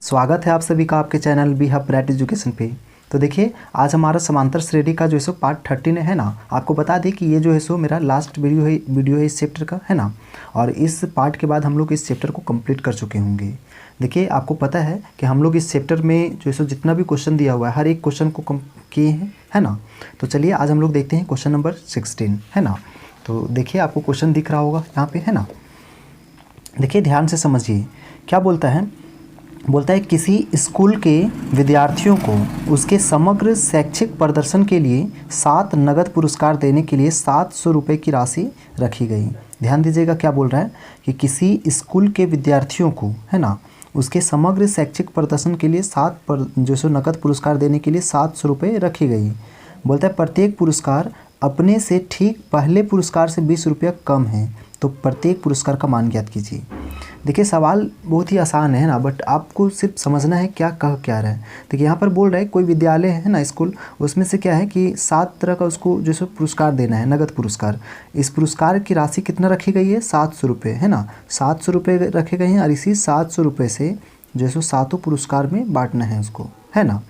स्वागत है आप सभी का आपके channel B hub bright education पे। तो देखिए आज हमारा समांतर श्रेणी का जो है सो पार्ट 13 है ना। आपको बता दें कि ये जो है सो मेरा लास्ट वीडियो है इस चैप्टर का, है ना। और इस पार्ट के बाद हम लोग इस चैप्टर को कंप्लीट कर चुके होंगे। देखिए आपको पता है कि हम लोग इस चैप्टर में जो है सो जितना भी क्वेश्चन दिया हुआ है हर एक क्वेश्चन को किए हैं, है ना। तो चलिए आज हम लोग देखते हैं क्वेश्चन नंबर 16, है ना। तो देखिए आपको क्वेश्चन दिख रहा होगा यहाँ पे, है ना। देखिए ध्यान से समझिए क्या बोलता है। बोलता है किसी स्कूल के विद्यार्थियों को उसके समग्र शैक्षिक प्रदर्शन के लिए 7 नगद पुरस्कार देने के लिए 700 रुपये की राशि रखी गई। ध्यान दीजिएगा क्या बोल रहा है कि किसी स्कूल के विद्यार्थियों को, है ना, उसके समग्र शैक्षिक प्रदर्शन के लिए 7 नगद पुरस्कार देने के लिए 700 रुपये रखी गई। बोलता है प्रत्येक पुरस्कार अपने से ठीक पहले पुरस्कार से 20 रुपया कम है, तो प्रत्येक पुरस्कार का मान ज्ञात कीजिए। देखिए सवाल बहुत ही आसान है ना, बट आपको सिर्फ समझना है क्या कह क्या रहा है। देखिए यहाँ पर बोल रहा है कोई विद्यालय है ना, स्कूल, उसमें से क्या है कि 7 तरह का उसको जो है पुरस्कार देना है, नगद पुरस्कार। इस पुरस्कार की राशि कितना रखी गई है, 700 रुपये, है ना। 700 रुपये रखे गए हैं और इसी 700 रुपये से जो है 7 पुरस्कार में बांटना है उसको, है ना।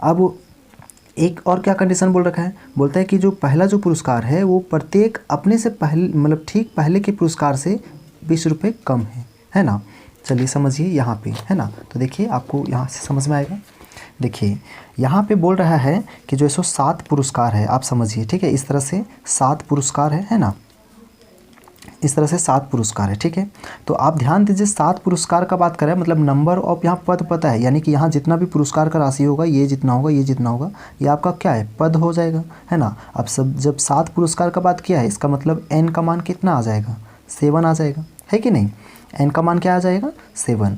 अब एक और क्या कंडीशन बोल रखा है, बोलता है कि जो पहला जो पुरस्कार है वो प्रत्येक अपने से पहले मतलब ठीक पहले के पुरस्कार से 20 रुपये कम है ना। चलिए समझिए यहाँ पे, है ना। तो देखिए आपको यहाँ से समझ में आएगा। देखिए यहाँ पे बोल रहा है कि जो 7 पुरस्कार है, आप समझिए, ठीक है। इस तरह से 7 पुरस्कार है ना, इस तरह से 7 पुरस्कार है, ठीक है। तो आप ध्यान दीजिए 7 पुरस्कार का बात करें, मतलब नंबर ऑफ यहाँ पद पता है, यानी कि यहाँ जितना भी पुरस्कार का राशि होगा ये जितना होगा, ये जितना होगा, ये आपका क्या है, पद हो जाएगा, है ना। अब सब जब 7 पुरस्कार का बात किया है, इसका मतलब n का मान कितना आ जाएगा, 7 आ जाएगा, है कि नहीं। n का मान क्या आ जाएगा, 7।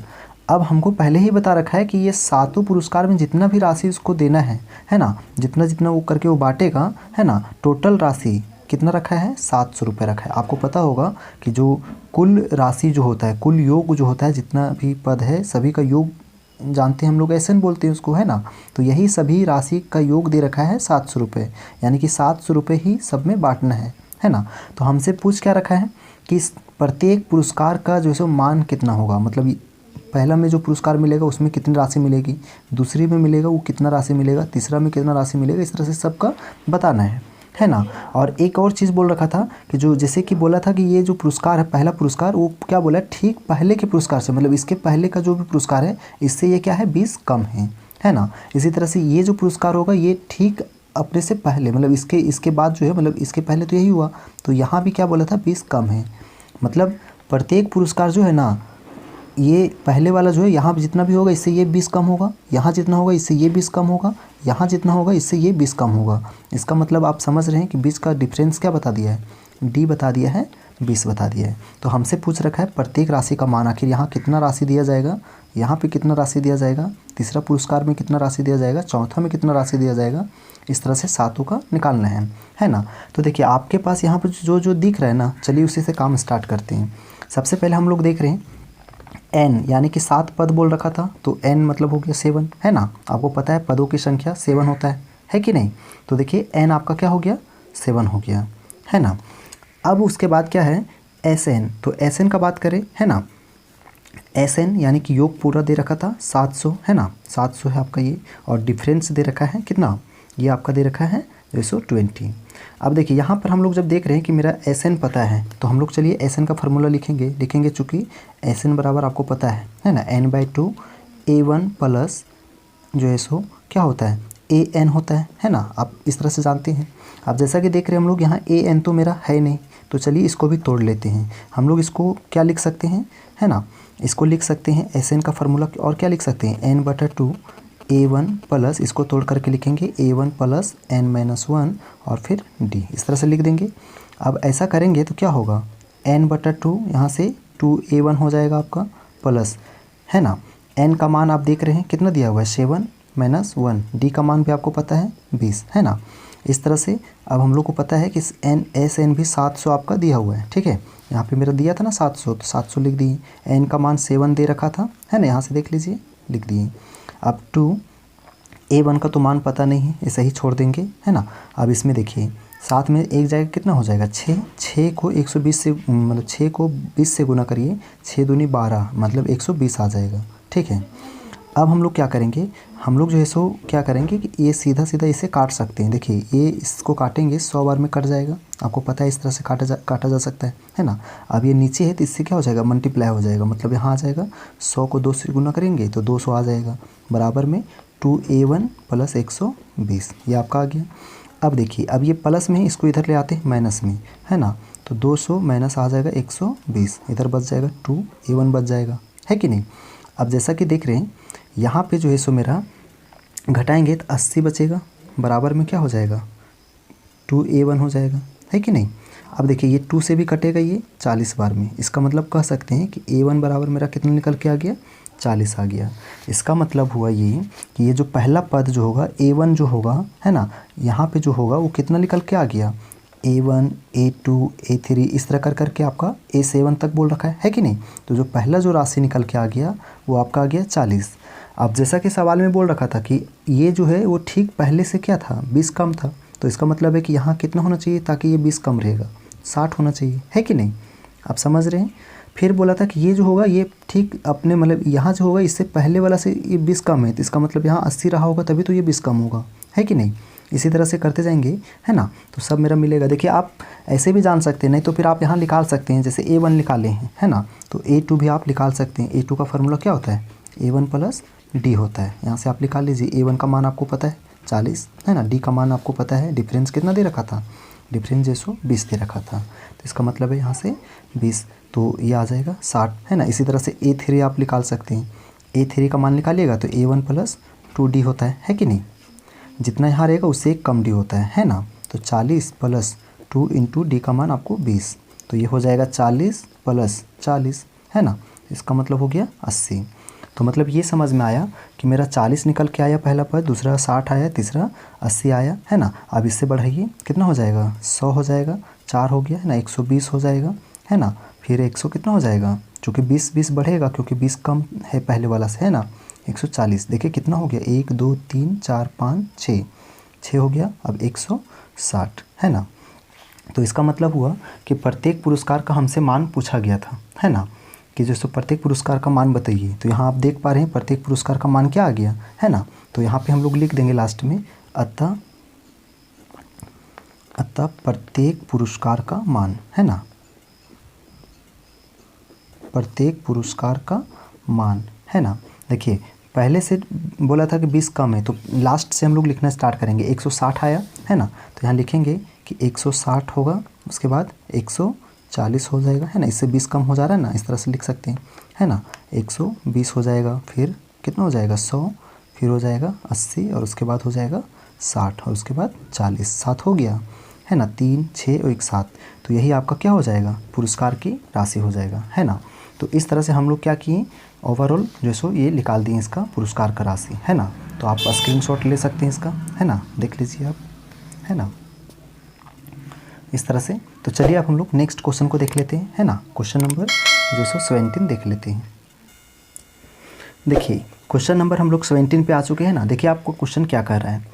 अब हमको पहले ही बता रखा है कि ये 7 पुरस्कार में जितना भी राशि उसको देना है ना, जितना जितना वो करके वो बांटेगा, है ना, टोटल राशि कितना रखा है, 700 रुपये रखा है। आपको पता होगा कि जो कुल राशि जो होता है, कुल योग जो होता है, जितना भी पद है सभी का योग जानते हैं हम लोग, ऐसे बोलते हैं उसको, है ना। तो यही सभी राशि का योग दे रखा है 700 रुपये, यानी कि 700 रुपये ही सब में बांटना है ना। तो हमसे पूछ क्या रखा है कि प्रत्येक पुरस्कार का जो है मान कितना होगा, मतलब पहला में जो पुरस्कार मिलेगा उसमें कितनी राशि मिलेगी, दूसरी में मिलेगा वो कितना राशि मिलेगा, तीसरा में कितना राशि मिलेगा, इस तरह से सबका बताना है ना। और एक और चीज़ बोल रखा था कि जो जैसे कि बोला था कि ये जो पुरस्कार है, पहला पुरस्कार, वो क्या बोला है, ठीक पहले के पुरस्कार से, मतलब इसके पहले का जो भी पुरस्कार है इससे ये क्या है, 20 कम है ना। इसी तरह से ये जो पुरस्कार होगा ये ठीक अपने से पहले, मतलब इसके बाद जो है, मतलब इसके पहले तो यही हुआ, तो यहाँ भी क्या बोला था, 20 कम है। मतलब प्रत्येक पुरस्कार जो है ना, ये पहले वाला जो है यहाँ जितना भी होगा इससे ये 20 कम होगा, यहाँ जितना होगा इससे ये 20 कम होगा, यहाँ जितना होगा इससे ये 20 कम होगा। इसका मतलब आप समझ रहे हैं कि 20 का डिफरेंस क्या बता दिया है, डी बता दिया है, 20 बता दिया है। तो हमसे पूछ रखा है प्रत्येक राशि का मान, आखिर यहाँ कितना राशि दिया जाएगा, यहाँ पे कितना राशि दिया जाएगा, तीसरा पुरस्कार में कितना राशि दिया जाएगा, चौथा में कितना राशि दिया जाएगा, इस तरह से 7 का निकालना है ना। तो देखिए आपके पास यहाँ पर जो जो दिख रहा है ना, चलिए उसी से काम स्टार्ट करते हैं। सबसे पहले हम लोग देख रहे हैं n, यानी कि 7 पद बोल रखा था, तो n मतलब हो गया 7, है ना। आपको पता है पदों की संख्या 7 होता है कि नहीं। तो देखिए n आपका क्या हो गया, 7 हो गया, है ना। अब उसके बाद क्या है, Sn, तो Sn का बात करें, है ना। Sn यानी कि योग पूरा दे रखा था 700, है ना, 700 है आपका ये, और डिफरेंस दे रखा है कितना, ये आपका दे रखा है 220। अब देखिए यहाँ पर हम लोग जब देख रहे हैं कि मेरा Sn पता है, तो हम लोग चलिए Sn का फार्मूला लिखेंगे चूँकि Sn बराबर आपको पता है ना, n/2 A1 प्लस जो है सो क्या होता है, An होता है ना। आप इस तरह से जानते हैं। अब जैसा कि देख रहे हैं हम लोग यहाँ An तो मेरा है नहीं, तो चलिए इसको भी तोड़ लेते हैं। हम लोग इसको क्या लिख सकते हैं, है ना, इसको लिख सकते हैं Sn का फार्मूला, और क्या लिख सकते हैं, n/2 A1 प्लस, इसको तोड़ करके लिखेंगे A1 प्लस n-1 और फिर d, इस तरह से लिख देंगे। अब ऐसा करेंगे तो क्या होगा, n/2 यहाँ से 2A1 हो जाएगा आपका, प्लस, है ना, n का मान आप देख रहे हैं कितना दिया हुआ है, 7-1, d का मान भी आपको पता है 20, है ना। इस तरह से अब हम लोग को पता है कि Sn भी 700 आपका दिया हुआ है, ठीक है। यहाँ पे मेरा दिया था ना 700, तो 700 लिख दिए। n का मान 7 दे रखा था, है ना, यहाँ से देख लीजिए, लिख दिए। अब 2A1 का तो मान पता नहीं है, ऐसे ही छोड़ देंगे, है ना। अब इसमें देखिए साथ में एक जाएगा कितना हो जाएगा, 6 को 120 से, मतलब 6 को 20 से गुना करिए, 6 दूनी 12, मतलब 120 आ जाएगा, ठीक है। अब हम लोग क्या करेंगे, हम लोग जो है सो क्या करेंगे कि ये सीधा सीधा इसे काट सकते हैं। देखिए ये इसको काटेंगे 100 बार में कट जाएगा, आपको पता है इस तरह से काटा जा सकता है ना। अब ये नीचे है तो इससे क्या हो जाएगा, मल्टीप्लाई हो जाएगा, मतलब यहाँ आ जाएगा 100 को 2 से गुना करेंगे तो 200 आ जाएगा, बराबर में 2a1 + 120, ये आपका आ गया। अब देखिए अब ये प्लस में है, इसको इधर ले आते हैं माइनस में, है ना। तो 200 माइनस आ जाएगा 120, इधर बच जाएगा 2a1 बच जाएगा, है कि नहीं। अब जैसा कि देख रहे हैं यहाँ पे जो है सो मेरा घटाएंगे तो 80 बचेगा, बराबर में क्या हो जाएगा 2a1 हो जाएगा, है कि नहीं। अब देखिए ये 2 से भी कटेगा ये 40 बार में, इसका मतलब कह सकते हैं कि a1 बराबर मेरा कितना निकल के आ गया, 40 आ गया। इसका मतलब हुआ ये कि ये जो पहला पद जो होगा a1 जो होगा, है ना, यहाँ पे जो होगा वो कितना निकल के आ गया, a1 a2 a3 इस तरह कर करके आपका a7 तक बोल रखा है कि नहीं। तो जो पहला जो राशि निकल के आ गया वो आपका आ गया 40। अब जैसा कि सवाल में बोल रखा था कि ये जो है वो ठीक पहले से क्या था, 20 कम था, तो इसका मतलब है कि यहाँ कितना होना चाहिए ताकि ये 20 कम रहेगा, 60 होना चाहिए, है कि नहीं। आप समझ रहे हैं। फिर बोला था कि ये जो होगा ये ठीक अपने मतलब यहाँ जो होगा इससे पहले वाला से ये 20 कम है, तो इसका मतलब यहाँ 80 रहा होगा तभी तो ये 20 कम होगा, है कि नहीं। इसी तरह से करते जाएंगे, है ना, तो सब मेरा मिलेगा। देखिए आप ऐसे भी जान सकते हैं, नहीं तो फिर आप यहाँ निकाल सकते हैं, जैसे a1 निकाले हैं, है ना, तो a2 भी आप निकाल सकते हैं। a2 का फार्मूला क्या होता है, a1 + d होता है। यहाँ से आप निकाल लीजिए, a1 का मान आपको पता है 40, है ना, d का मान आपको पता है, डिफरेंस कितना दे रखा था, डिफरेंस जैसो 20 दे रखा था, तो इसका मतलब है यहाँ से 20, तो ये आ जाएगा 60, है ना। इसी तरह से a3 आप निकाल सकते हैं, a3 का मान निकालिएगा तो a1 + 2d होता है कि नहीं। जितना यहाँ रहेगा उससे एक कम d होता है ना। तो 40 + 2 × d का मान आपको 20, तो ये हो जाएगा 40 + 40, है ना। इसका मतलब हो गया 80। तो मतलब ये समझ में आया कि मेरा 40 निकल के आया पहला पद, दूसरा 60 आया, तीसरा 80 आया, है ना। अब इससे बढ़ाइए कितना हो जाएगा, 100 हो जाएगा, 4 हो गया, है ना, 120 हो जाएगा, है ना। फिर 100 कितना हो जाएगा, चूँकि 20 बढ़ेगा क्योंकि 20 कम है पहले वाला से, है ना। 140 देखिए कितना हो गया, 1 2 3 4 5 6 हो गया। अब 160, है ना। तो इसका मतलब हुआ कि प्रत्येक पुरस्कार का हमसे मान पूछा गया था, है ना, कि जैसे प्रत्येक पुरस्कार का मान बताइए। तो यहाँ आप देख पा रहे हैं प्रत्येक पुरस्कार का मान क्या आ गया, है ना। तो यहाँ पे हम लोग लिख देंगे लास्ट में अतः प्रत्येक पुरस्कार का मान, है ना, प्रत्येक पुरस्कार का मान, है ना। देखिए पहले से बोला था कि 20 कम है, तो लास्ट से हम लोग लिखना स्टार्ट करेंगे। 160 आया, है ना, तो यहाँ लिखेंगे कि 160 होगा, उसके बाद 140 हो जाएगा, है ना, इससे 20 कम हो जा रहा है ना, इस तरह से लिख सकते हैं, है ना। 120 हो जाएगा, फिर कितना हो जाएगा 100, फिर हो जाएगा 80, और उसके बाद हो जाएगा 60, और उसके बाद 40, 7 हो गया, है ना, 3 6 और 1 7। तो यही आपका क्या हो जाएगा, पुरस्कार की राशि हो जाएगा, है ना। तो इस तरह से हम लोग क्या किए, ओवरऑल जो सो ये निकाल दिए इसका पुरस्कार का राशि, है ना। तो आप स्क्रीनशॉट ले सकते हैं इसका, है ना, देख लीजिए आप, है ना, इस तरह से। तो चलिए अब हम लोग नेक्स्ट क्वेश्चन को देख लेते हैं, है ना। क्वेश्चन नंबर जो सो 17 देख लेते हैं। देखिए क्वेश्चन नंबर हम लोग 17 पे आ चुके हैं ना। देखिए आपको क्वेश्चन क्या कह रहा है,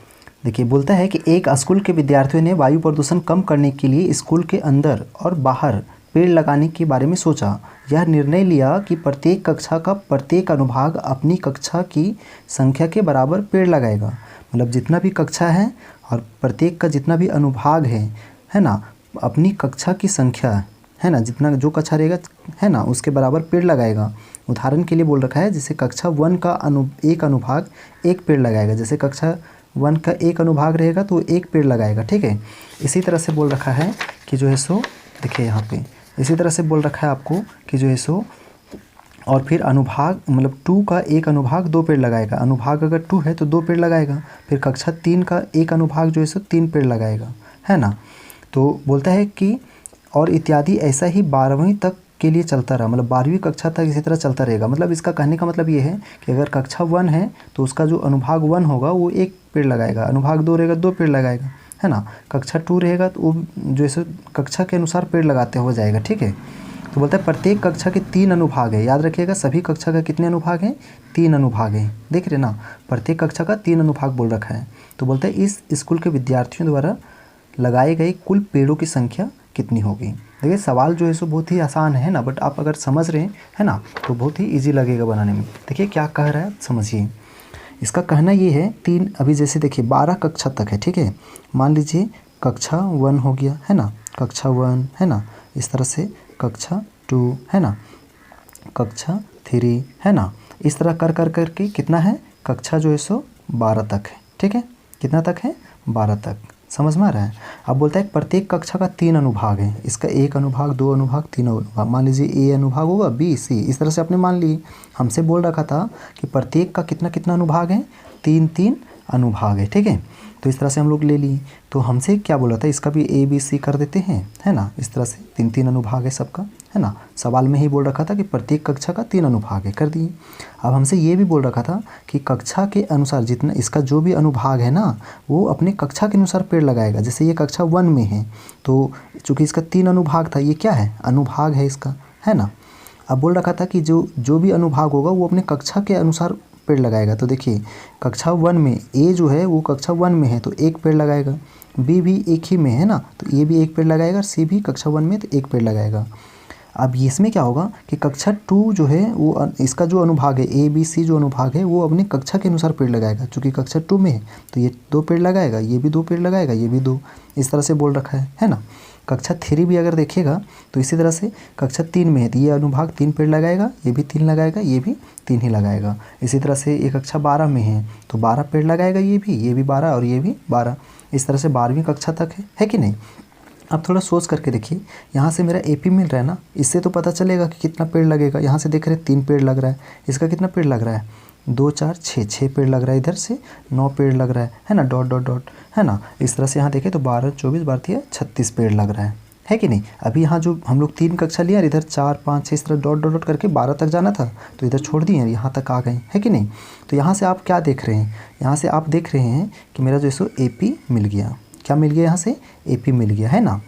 देखिए बोलता है कि एक स्कूल के विद्यार्थियों ने वायु प्रदूषण कम करने के लिए स्कूल के अंदर और बाहर पेड़ लगाने के बारे में सोचा। यह निर्णय लिया कि प्रत्येक कक्षा का प्रत्येक अनुभाग अपनी कक्षा की संख्या के बराबर पेड़ लगाएगा। मतलब जितना भी कक्षा है और प्रत्येक का जितना भी अनुभाग है ना, अपनी कक्षा की संख्या, है ना, जितना जो कक्षा रहेगा, है ना, उसके बराबर पेड़ लगाएगा। उदाहरण के लिए बोल रखा है, जैसे कक्षा 1 का एक अनुभाग एक पेड़ लगाएगा, जैसे कक्षा 1 का एक अनुभाग रहेगा तो एक पेड़ लगाएगा, ठीक है। इसी तरह से बोल रखा है कि जो है सो देखिए यहाँ पे इसी तरह से बोल रखा है आपको कि जो है सो, और फिर अनुभाग मतलब 2 का एक अनुभाग 2 पेड़ लगाएगा। अनुभाग अगर 2 है तो 2 पेड़ लगाएगा। फिर कक्षा 3 का एक अनुभाग जो है सो 3 पेड़ लगाएगा, है ना। तो बोलता है कि और इत्यादि ऐसा ही 12वीं तक के लिए चलता रहा, मतलब 12वीं कक्षा तक इसी तरह चलता रहेगा। मतलब इसका कहने का मतलब ये है कि अगर कक्षा 1 है तो उसका जो अनुभाग 1 होगा वो एक पेड़ लगाएगा, अनुभाग 2 रहेगा 2 पेड़ लगाएगा, है ना। कक्षा 2 रहेगा तो वो जैसे कक्षा के अनुसार पेड़ लगाते हो जाएगा, ठीक है। तो बोलता है प्रत्येक कक्षा के 3 अनुभाग है, याद रखिएगा सभी कक्षा का कितने अनुभाग हैं, 3 अनुभाग हैं, देख रहे ना, प्रत्येक कक्षा का 3 अनुभाग बोल रखा है। तो बोलता है इस स्कूल के विद्यार्थियों द्वारा लगाए गए कुल पेड़ों की संख्या कितनी होगी। देखिए सवाल जो है सो बहुत ही आसान है ना, बट आप अगर समझ रहे हैं, है ना, तो बहुत ही ईजी लगेगा बनाने में। देखिए क्या कह रहा है समझिए। इसका कहना ये है तीन, अभी जैसे देखिए 12 कक्षा तक है, ठीक है। मान लीजिए कक्षा 1 हो गया, है ना, कक्षा 1, है ना, इस तरह से कक्षा 2, है ना, कक्षा 3, है ना, इस तरह कर कर करके कितना है, कक्षा जो है सो 12 तक है, ठीक है। कितना तक है, 12 तक। समझ में आ रहा है। अब बोलता है प्रत्येक कक्षा का 3 अनुभाग है, इसका 1 अनुभाग, 2 अनुभाग, 3 अनुभाग। मान लीजिए ए अनुभाग होगा, बी, सी, इस तरह से आपने मान ली। हमसे बोल रखा था कि प्रत्येक का कितना कितना अनुभाग है, 3 अनुभाग है, ठीक है। तो इस तरह से हम लोग ले लिए। तो हमसे क्या बोला था, इसका भी ए बी सी कर देते हैं, है ना, इस तरह से 3 अनुभाग है सबका, है ना। सवाल में ही बोल रखा था कि प्रत्येक कक्षा का 3 अनुभाग है, कर दिए। अब हमसे ये भी बोल रखा था कि कक्षा के अनुसार जितना इसका जो भी अनुभाग है ना, वो अपने कक्षा के अनुसार पेड़ लगाएगा। जैसे ये कक्षा 1 में है, तो चूँकि इसका 3 अनुभाग था, ये क्या है, अनुभाग है इसका, है ना। अब बोल रखा था कि जो भी अनुभाग होगा वो अपने कक्षा के अनुसार पेड़ लगाएगा। तो देखिए कक्षा 1 में ए जो है वो कक्षा 1 में है तो 1 पेड़ लगाएगा, बी भी एक ही में है ना, तो ये भी 1 पेड़ लगाएगा, सी भी कक्षा 1 में तो 1 पेड़ लगाएगा। अब इसमें क्या होगा कि कक्षा 2 जो है वो इसका जो अनुभाग है ए बी सी जो अनुभाग है वो अपने कक्षा के अनुसार पेड़ लगाएगा। चूँकि कक्षा 2 में है तो ये 2 पेड़ लगाएगा, ये भी 2 पेड़ लगाएगा, ये भी 2, इस तरह से बोल रखा है ना। कक्षा 3 भी अगर देखिएगा तो इसी तरह से कक्षा 3 में है तो ये अनुभाग 3 पेड़ लगाएगा, ये भी 3 लगाएगा, ये भी 3 ही लगाएगा। इसी तरह से ये कक्षा 12 में है तो 12 पेड़ लगाएगा, ये भी 12 और ये भी 12। इस तरह से 12वीं कक्षा तक है कि नहीं। अब थोड़ा सोच करके देखिए, यहाँ से मेरा एपी मिल रहा है ना, इससे तो पता चलेगा कि कितना पेड़ लगेगा। यहाँ से देख रहे हैं 3 पेड़ लग रहा है, इसका कितना पेड़ लग रहा है, 2 4 6 पेड़ लग रहा है, इधर से 9 पेड़ लग रहा है ना, डॉट डॉट डॉट, है ना। इस तरह से यहाँ देखें तो 12 24 12 36 पेड़ लग रहा है कि नहीं। अभी यहाँ जो हम लोग 3 कक्षा लिया, इधर 4 5 6 इस तरह डॉट डॉट डॉट करके 12 तक जाना था तो इधर छोड़ दिए, यहाँ तक आ गए, है कि नहीं। तो यहाँ से आप क्या देख रहे हैं, यहाँ से आप देख रहे हैं कि मेरा जो सो एपी मिल गया। क्या मिल गया, यहाँ से एपी मिल गया, है ना।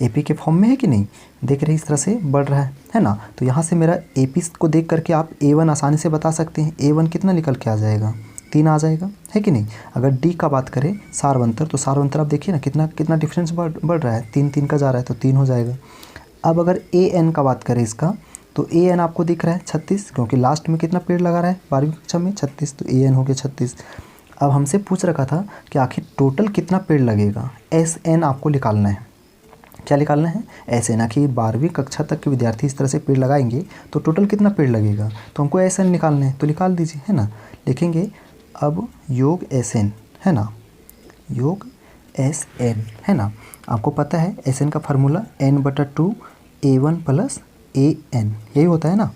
एपी के फॉर्म में है कि नहीं, देख रहे हैं इस तरह से बढ़ रहा है ना। तो यहाँ से मेरा एपी को देख करके आप A1 आसानी से बता सकते हैं। A1 कितना निकल के आ जाएगा, 3 आ जाएगा, है कि नहीं। अगर डी का बात करें सारवंतर, तो सारवंतर आप देखिए ना कितना कितना डिफरेंस बढ़ रहा है, 3 का जा रहा है तो 3 हो जाएगा। अब अगर AN का बात करें इसका, तो AN आपको दिख रहा है 36, क्योंकि लास्ट में कितना पेड़ लगा रहा है 12वीं कक्षा में 36, तो AN हो गया 36। अब हमसे पूछ रखा था कि आखिर टोटल कितना पेड़ लगेगा, SN आपको निकालना है। क्या निकालना है, ऐसे ना कि 12वीं कक्षा तक के विद्यार्थी इस तरह से पेड़ लगाएंगे तो टोटल कितना पेड़ लगेगा, तो हमको SN निकालना है, तो निकाल दीजिए, है ना। लिखेंगे अब योग SN, है ना, योग SN, है ना। आपको पता है SN का फार्मूला n/2 A1 + AN, यही होता है ना।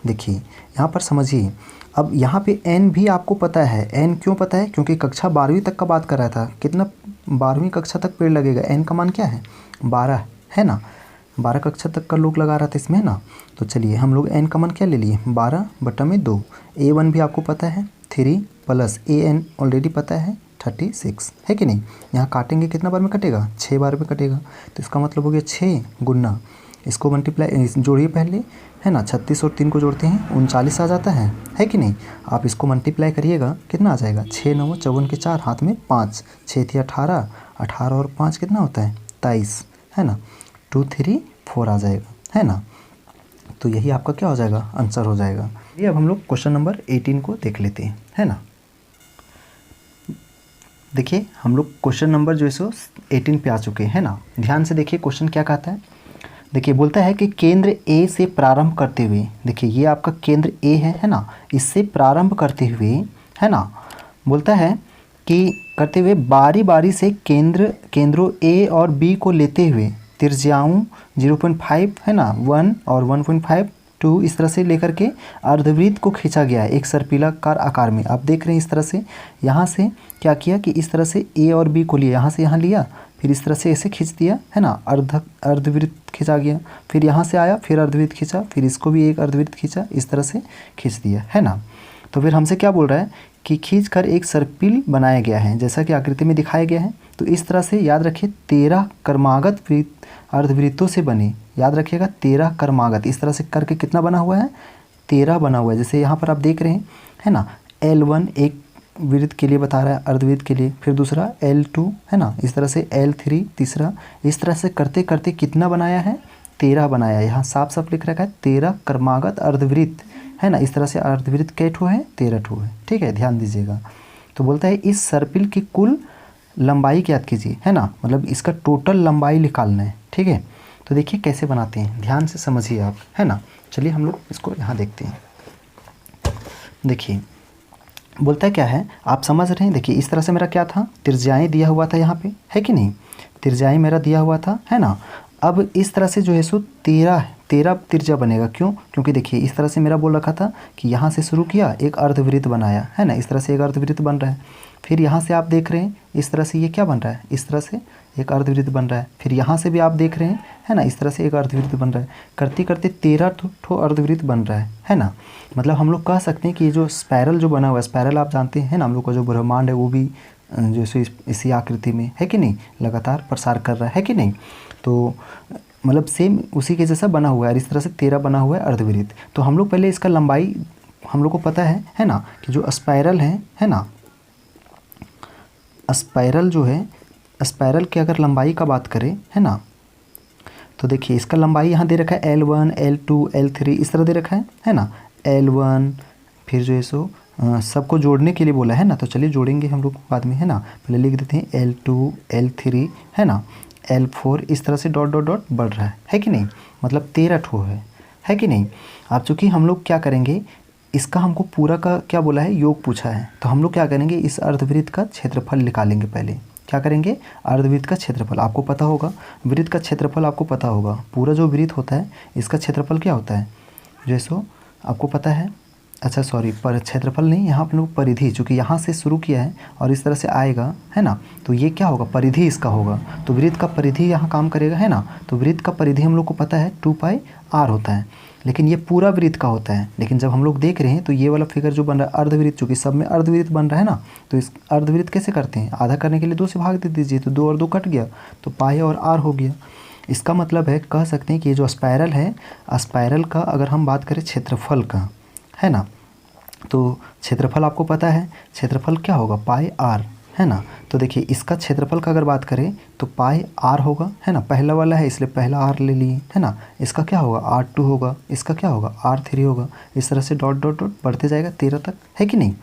देखिए यहाँ पर समझिए, अब यहाँ पे n भी आपको पता है। n क्यों पता है, क्योंकि कक्षा 12वीं तक का बात कर रहा था। कितना 12वीं कक्षा तक पेड़ लगेगा, n का मान क्या है 12, है ना। 12 कक्षा तक का लोग लगा रहा था इसमें, है ना। तो चलिए हम लोग n का मान क्या ले लिए, 12/2। A1 भी आपको पता है 3 + AN ऑलरेडी पता है 36, है कि नहीं। यहाँ काटेंगे कितना बार में कटेगा, 6 बार में कटेगा। तो इसका मतलब हो गया 6 गुना, इसको मल्टीप्लाई जोड़िए पहले, है ना। 36 और 3 को जोड़ते हैं 39 आ जाता है कि नहीं। आप इसको मल्टीप्लाई करिएगा कितना आ जाएगा, 6 9 54 के 4, हाथ में 5, 6 थी 18, 18 और 5 कितना होता है 23, है ना। 2 3 4 आ जाएगा, है ना। तो यही आपका क्या हो जाएगा, आंसर हो जाएगा। ये अब हम लोग क्वेश्चन नंबर 18 को देख लेते हैं, है ना। देखिए हम लोग क्वेश्चन नंबर जो है सो 18 पे आ चुके हैं ना। ध्यान से देखिए क्वेश्चन क्या कहता है। देखिए बोलता है कि केंद्र ए से प्रारंभ करते हुए, देखिए ये आपका केंद्र ए है ना, इससे प्रारंभ करते हुए, है ना, बोलता है कि करते हुए बारी बारी से केंद्रों ए और बी को लेते हुए त्रिज्याओं 0.5, है ना, 1 और 1.5 2 इस तरह से लेकर के अर्धवृत्त को खींचा गया है एक सर्पिलाकार आकार में। आप देख रहे हैं इस तरह से, यहाँ से क्या किया कि इस तरह से ए और बी को लिया, यहाँ से यहाँ लिया, फिर इस तरह से ऐसे खींच दिया, है ना, अर्धवृत्त खींचा गया, फिर यहाँ से आया, फिर अर्धवृत्त खींचा, फिर इसको भी एक अर्धवृत्त खींचा, इस तरह से खींच दिया, है ना। तो फिर हमसे क्या बोल रहा है कि खींचकर एक सर्पिल बनाया गया है, जैसा कि आकृति में दिखाया गया है। तो इस तरह से याद रखिए 13 क्रमागत अर्धवृत्तों से बने, याद रखिएगा 13 क्रमागत, इस तरह से करके कितना बना हुआ है 13 बना हुआ है। जैसे यहाँ पर आप देख रहे हैं, है ना, L1 एक वृत्त के लिए बता रहा है, अर्धवृत्त के लिए, फिर दूसरा L2, है ना, इस तरह से L3 तीसरा, इस तरह से करते करते कितना बनाया है 13 बनाया है। यहाँ साफ साफ लिख रखा है 13 क्रमागत अर्धवृत्त, है ना। इस तरह से अर्धवृत्त कै ठो है, 13 ठो है, ठीक है, ध्यान दीजिएगा। तो बोलता है इस सर्पिल की कुल लंबाई ज्ञात कीजिए, है ना, मतलब इसका टोटल लंबाई निकालना है, ठीक है। तो देखिए कैसे बनाते हैं, ध्यान से समझिए आप, है ना। चलिए हम लोग इसको यहाँ देखते हैं। देखिए बोलता है क्या है, आप समझ रहे हैं। देखिए इस तरह से मेरा क्या था, त्रिज्याएं दिया हुआ था यहाँ पे, है कि नहीं, त्रिज्याएं मेरा दिया हुआ था, है ना। अब इस तरह से जो है सो 13 त्रिज्या बनेगा। क्यों? क्योंकि देखिए इस तरह से मेरा बोल रखा था कि यहाँ से शुरू किया, एक अर्धवृत्त बनाया, है ना, इस तरह से एक अर्धवृत्त बन रहा है। फिर यहाँ से आप देख रहे हैं इस तरह से ये क्या बन रहा है, इस तरह से एक अर्धवृत्त बन रहा है। फिर यहाँ से भी आप देख रहे हैं, है ना, इस तरह से एक अर्धवृत्त बन रहा है। करते करते 13 ठो अर्धवृत्त बन रहा है ना। मतलब हम लोग कह सकते हैं कि ये जो स्पायरल जो बना हुआ है, स्पायरल आप जानते हैं ना, हम लोग का जो ब्रह्मांड है वो भी जो इसी आकृति में है कि नहीं, लगातार प्रसार कर रहा है कि नहीं। तो मतलब सेम उसी के जैसा बना हुआ है, इस तरह से 13 बना हुआ है अर्धवृत्त। तो हम लोग पहले इसका लंबाई हम लोग को पता है ना, कि जो स्पायरल है ना, स्पायरल जो है, स्पायरल की अगर लंबाई का बात करें, है ना, तो देखिए इसका लंबाई यहाँ दे रखा है L1, L2, L3 इस तरह दे रखा है ना। L1 फिर जो है सो सबको जोड़ने के लिए बोला है ना, तो चलिए जोड़ेंगे हम लोग बाद में, है ना। पहले लिख देते हैं L2, L3, है ना, L4 इस तरह से डॉट डॉट डॉट बढ़ रहा है कि नहीं, मतलब 13 ठो है कि नहीं। अब चूँकि हम लोग क्या करेंगे, इसका हमको पूरा का क्या बोला है, योग पूछा है, तो हम लोग क्या करेंगे, इस अर्धवृत्त का क्षेत्रफल निकालेंगे। पहले क्या करेंगे, अर्धवृत्त का क्षेत्रफल आपको पता होगा, वृत्त का क्षेत्रफल आपको पता होगा। पूरा जो वृत्त होता है इसका क्षेत्रफल क्या होता है, जैसो आपको पता है। अच्छा सॉरी, पर क्षेत्रफल नहीं, यहाँ पर लोग परिधि, चूँकि यहाँ से शुरू किया है और इस तरह से आएगा, है ना, तो ये क्या होगा, परिधि इसका होगा। तो वृत्त का परिधि यहाँ काम करेगा, है ना। तो वृत्त का परिधि हम लोग को पता है 2πr होता है, लेकिन ये पूरा वृत्त का होता है। लेकिन जब हम लोग देख रहे हैं तो ये वाला फिगर जो बन रहा है अर्धवृत्त, चूँकि सब में अर्धवृत्त बन रहा है ना, तो इस अर्धवृत्त कैसे करते हैं, आधा करने के लिए 2 से भाग दे दीजिए, तो 2 और 2 कट गया, तो पाई और r हो गया। इसका मतलब है, कह सकते हैं कि ये जो स्पायरल है, स्पायरल का अगर हम बात करें क्षेत्रफल का, है ना, तो क्षेत्रफल आपको पता है, क्षेत्रफल क्या होगा, πr, है ना। तो देखिए इसका क्षेत्रफल का अगर बात करें तो πr होगा, है ना, पहला वाला है इसलिए पहला r ले लिए, है ना। इसका क्या होगा, r2 होगा, इसका क्या होगा, r3 होगा। इस तरह से डॉट डॉट डॉट बढ़ते जाएगा 13 तक, है कि नहीं।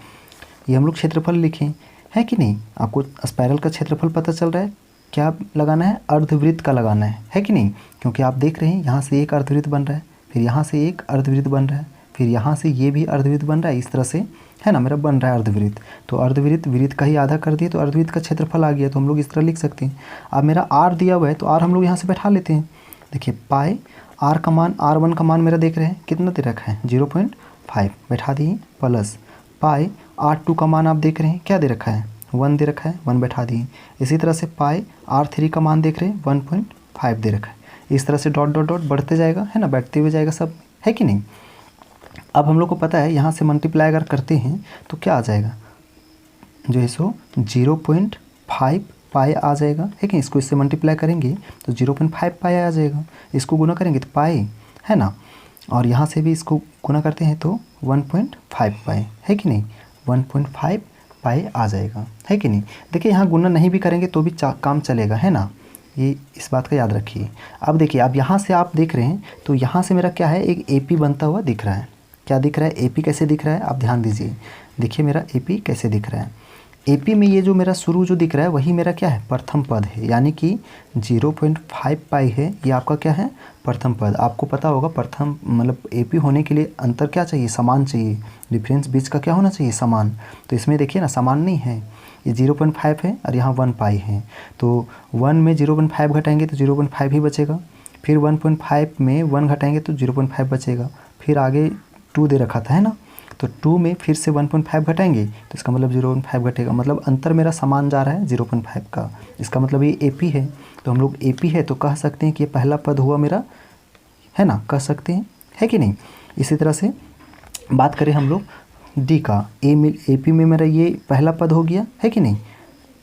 ये हम लोग क्षेत्रफल लिखें, है कि नहीं। आपको स्पायरल का क्षेत्रफल पता चल रहा है, क्या लगाना है, अर्धवृत्त का लगाना है कि नहीं। क्योंकि आप देख रहे हैं यहाँ से एक अर्धवृत्त बन रहा है, फिर यहाँ से एक अर्धवृत्त बन रहा है, फिर यहाँ से ये भी अर्धवृत्त बन रहा है, इस तरह से, है ना, मेरा बन रहा है अर्धवृत्त। तो अर्धवृत्त वृत्त का ही आधा कर दिए, तो अर्धवृत्त का क्षेत्रफल आ गया। तो हम लोग इस तरह लिख सकते हैं। अब मेरा r दिया हुआ है, तो r हम लोग यहाँ से बैठा लेते हैं। देखिए पाई r का मान, r1 का मान मेरा देख रहे हैं कितना दे रखा है, 0.5 बैठा दिए, प्लस पाई r2 का मान आप देख रहे हैं क्या दे रखा है, 1 दे रखा है, 1 बैठा दिए। इसी तरह से पाई r3 का मान देख रहे हैं 1.5 दे रखा है। इस तरह से डॉट डॉट डॉट बढ़ते जाएगा, है ना, बैठते हुए जाएगा सब, है कि नहीं। अब हम लोग को पता है यहाँ से मल्टीप्लाई अगर करते हैं तो क्या आ जाएगा, जो है सो 0.5 पाई आ जाएगा, है कि इसको इससे मल्टीप्लाई करेंगे तो 0.5 पाई आ जाएगा। इसको गुना करेंगे तो पाई, है ना, और यहाँ से भी इसको गुना करते हैं तो 1.5 पाई, है कि नहीं, 1.5 पाई आ जाएगा, है कि नहीं। देखिए यहाँ गुना नहीं भी करेंगे तो भी काम चलेगा, है ना, ये इस बात का याद रखिए। अब देखिए अब यहाँ से आप देख रहे हैं तो यहाँ से मेरा क्या है, एक AP बनता हुआ दिख रहा है। क्या दिख रहा है, AP कैसे दिख रहा है, आप ध्यान दीजिए। देखिए मेरा AP कैसे दिख रहा है, AP में ये जो मेरा शुरू जो दिख रहा है वही मेरा क्या है, प्रथम पद है, यानी कि 0.5 पाई है, ये आपका क्या है, प्रथम पद। आपको पता होगा प्रथम मतलब AP होने के लिए अंतर क्या चाहिए, समान चाहिए, डिफरेंस बीच का क्या होना चाहिए, समान। तो इसमें देखिए ना समान नहीं है, ये 0.5 है और यहाँ 1 पाई है, तो 1 में 0.5 घटाएंगे तो 0.5 ही बचेगा, फिर 1.5 में 1 घटाएंगे तो 0.5 बचेगा, फिर आगे 2 दे रखा था, है ना, तो 2 में फिर से 1.5 घटाएंगे तो इसका मतलब 0.5 घटेगा, मतलब अंतर मेरा समान जा रहा है 0.5 का। इसका मतलब ये AP है, तो हम लोग AP है तो कह सकते हैं कि ये पहला पद हुआ मेरा, है ना, कह सकते हैं, है कि नहीं। इसी तरह से बात करें हम लोग D का, AP में मेरा ये पहला पद हो गया, है कि नहीं।